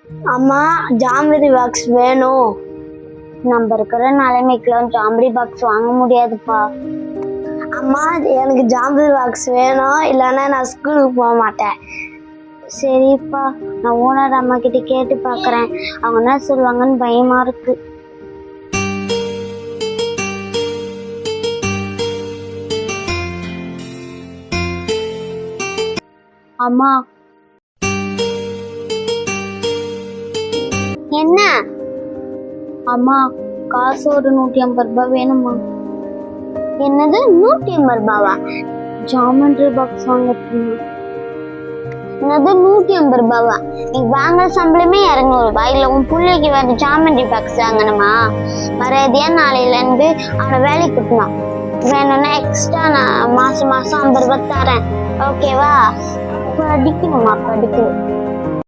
அம்மா geometry box வேணும். நம்ம இருக்கிற நிலைமைக்குலாம் ஜாமெட்ரி பாக்ஸ் வாங்க முடியாதுப்பா. அம்மா எனக்கு ஜாமெட்ரி பாக்ஸ் வேணும், இல்லைன்னா நான் ஸ்கூலுக்கு போக மாட்டேன். சரிப்பா, நான் ஓனர் அம்மா கிட்ட கேட்டு பார்க்குறேன். அவங்க என்ன சொல்லுவாங்கன்னு பயமா இருக்கு. அம்மா, என்ன அம்மா, காசு ஒரு 150 ரூபாய் வேணுமா? என்னது 150 ரூபாவா? ஜாமெட்ரி பாக்ஸ் வாங்கிட்டு. என்னது 150 ரூபாவா? நீ வாங்குற சம்பளமே 200 ரூபாய். இல்லை உன் பிள்ளைக்கு வேற ஜாமெட்ரி பாக்ஸ் வாங்கணுமா? மரியாதையா நாளையில இருந்து அவனை வேலைக்கு கூட்டணும். வேணும்னா எக்ஸ்ட்ரா நான் மாசம் 50 ரூபாய் தரேன். ஓகேவா? படிக்கணுமா? படிக்கணும்.